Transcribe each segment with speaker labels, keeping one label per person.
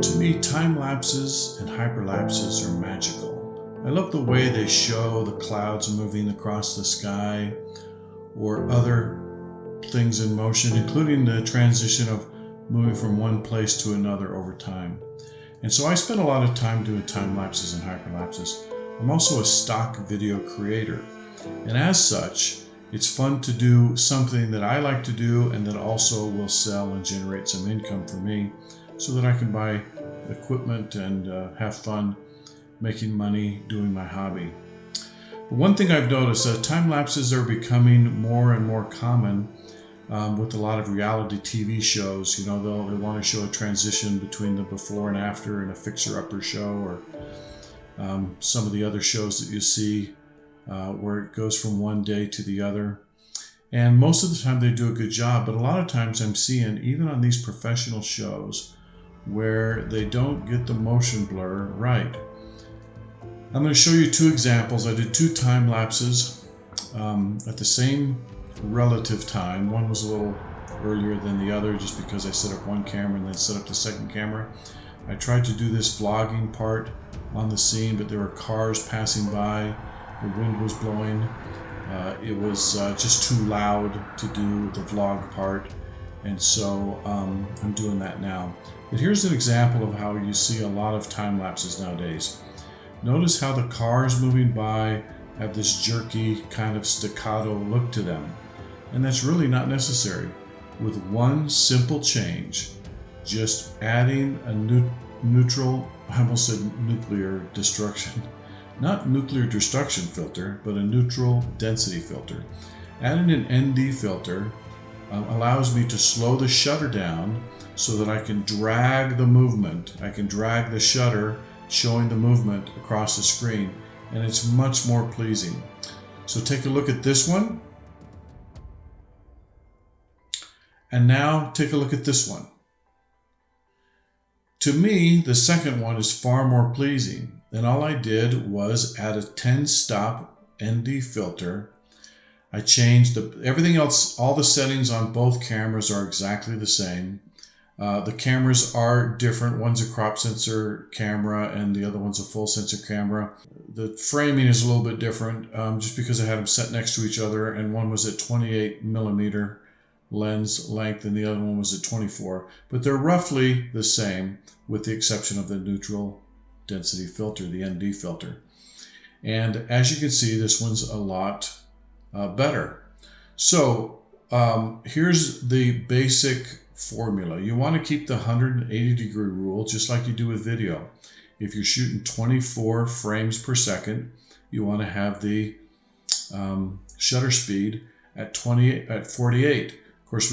Speaker 1: To me, time lapses and hyperlapses are magical. I love the way they show the clouds moving across the sky or other things in motion, including the transition of moving from one place to another over time. And so I spend a lot of time doing time lapses and hyperlapses. I'm also a stock video creator, and as such, it's fun to do something that I like to do and that also will sell and generate some income for me so that I can buy equipment and have fun making money doing my hobby. But one thing I've noticed is that time lapses are becoming more and more common with a lot of reality TV shows. You know, they want to show a transition between the before and after in a fixer-upper show, or some of the other shows that you see where it goes from one day to the other. And most of the time they do a good job, but a lot of times I'm seeing, even on these professional shows, where they don't get the motion blur right. I'm going to show you two examples. I did two time lapses at the same relative time. One was a little earlier than the other just because I set up one camera and then set up the second camera. I tried to do this vlogging part on the scene, but there were cars passing by, the wind was blowing. It was just too loud to do the vlog part, and so I'm doing that now. But here's an example of how you see a lot of time lapses nowadays. Notice how the cars moving by have this jerky kind of staccato look to them, and that's really not necessary. With one simple change, just adding a neutral, I almost said nuclear destruction, not nuclear destruction filter, but a neutral density filter. Adding an ND filter allows me to slow the shutter down so that I can drag the movement. I can drag the shutter showing the movement across the screen, and it's much more pleasing. So take a look at this one, and now take a look at this one. To me, the second one is far more pleasing, and all I did was add a 10-stop ND filter. I changed everything else. All the settings on both cameras are exactly the same. The cameras are different. One's a crop sensor camera and the other one's a full sensor camera. The framing is a little bit different just because I had them set next to each other, and one was at 28 millimeter lens length and the other one was at 24. But they're roughly the same with the exception of the neutral density filter, the ND filter. And as you can see, this one's a lot better. So here's the basic formula. You want to keep the 180 degree rule just like you do with video. If you're shooting 24 frames per second, you want to have the shutter speed at 48. Of course,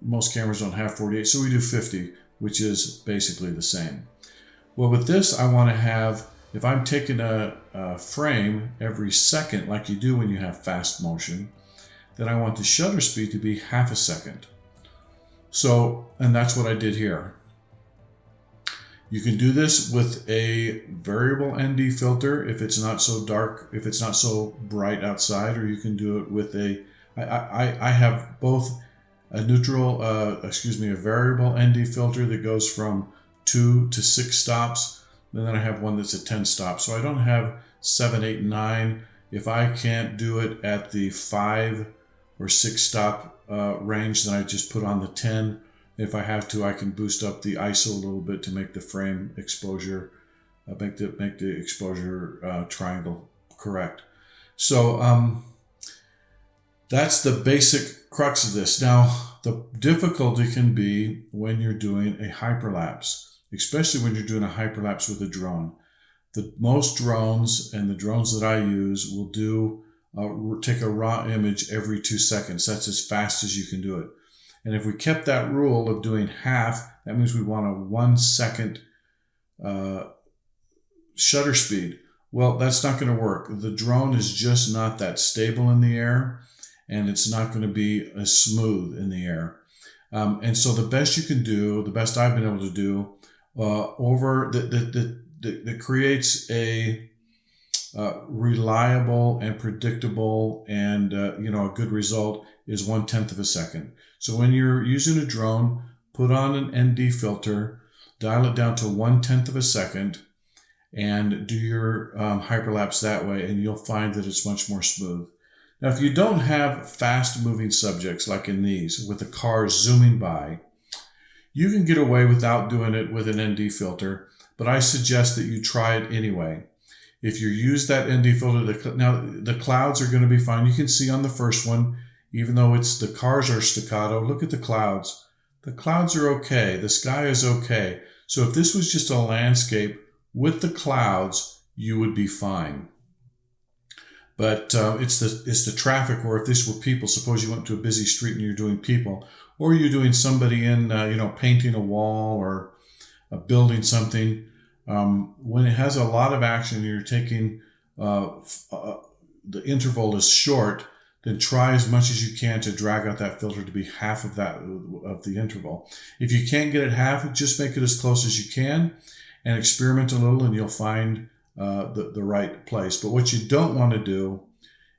Speaker 1: most cameras don't have 48, so we do 50, which is basically the same. Well, with this, I want to have, if I'm taking a frame every second like you do when you have fast motion, then I want the shutter speed to be half a second. So, and that's what I did here. You can do this with a variable ND filter if it's not so dark, if it's not so bright outside, or you can do it with I have both a a variable ND filter that goes from 2 to 6 stops, and then I have one that's at 10 stops. So I don't have 7, 8, 9. If I can't do it at the 5 or 6 stop range, then I just put on the 10. If I have to, I can boost up the ISO a little bit to make the frame exposure, make the exposure triangle correct. So that's the basic crux of this. Now, the difficulty can be when you're doing a hyperlapse, especially when you're doing a hyperlapse with a drone. Most drones and the drones that I use will take a raw image every 2 seconds. That's as fast as you can do it. And if we kept that rule of doing half, that means we want a 1 second shutter speed. Well, that's not going to work. The drone is just not that stable in the air, and it's not going to be as smooth in the air. And so the best you can do, the best I've been able to do, that creates a reliable and predictable and a good result is 1/10 of a second. So when you're using a drone, put on an ND filter dial it down to 1/10 of a second, and do your hyperlapse that way, and you'll find that it's much more smooth. Now, if you don't have fast-moving subjects like in these, with the cars zooming by, you can get away without doing it with an ND filter, but I suggest that you try it anyway. If you use that ND filter, now the clouds are going to be fine. You can see on the first one, even though the cars are staccato, look at the clouds. The clouds are okay. The sky is okay. So if this was just a landscape with the clouds, you would be fine. But it's the traffic, or if this were people, suppose you went to a busy street and you're doing people, or you're doing somebody in, painting a wall or building something. When it has a lot of action, you're taking the interval is short, then try as much as you can to drag out that filter to be half of the interval. If you can't get it half, just make it as close as you can and experiment a little, and you'll find the right place. But what you don't want to do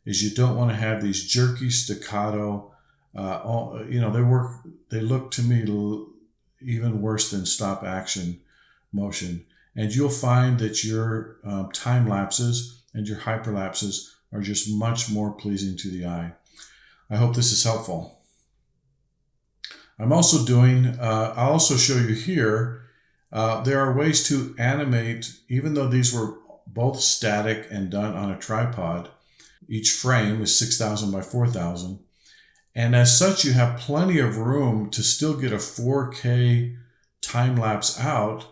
Speaker 1: is you don't want to have these jerky staccato. They look to me even worse than stop action motion. And you'll find that your time lapses and your hyperlapses are just much more pleasing to the eye. I hope this is helpful. I'm also doing, I'll also show you here, there are ways to animate, even though these were both static and done on a tripod. Each frame is 6,000 by 4,000. And as such, you have plenty of room to still get a 4K time lapse out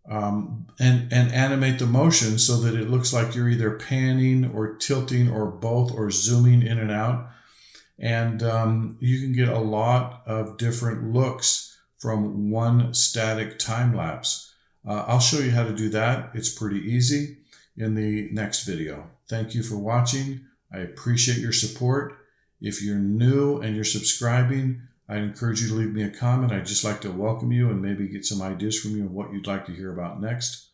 Speaker 1: and animate the motion so that it looks like you're either panning or tilting or both, or zooming in and out. And you can get a lot of different looks from one static time lapse. I'll show you how to do that. It's pretty easy in the next video. Thank you for watching. I appreciate your support. If you're new and you're subscribing, I encourage you to leave me a comment. I'd just like to welcome you and maybe get some ideas from you of what you'd like to hear about next.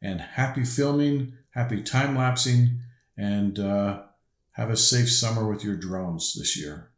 Speaker 1: And happy filming, happy time lapsing, and have a safe summer with your drones this year.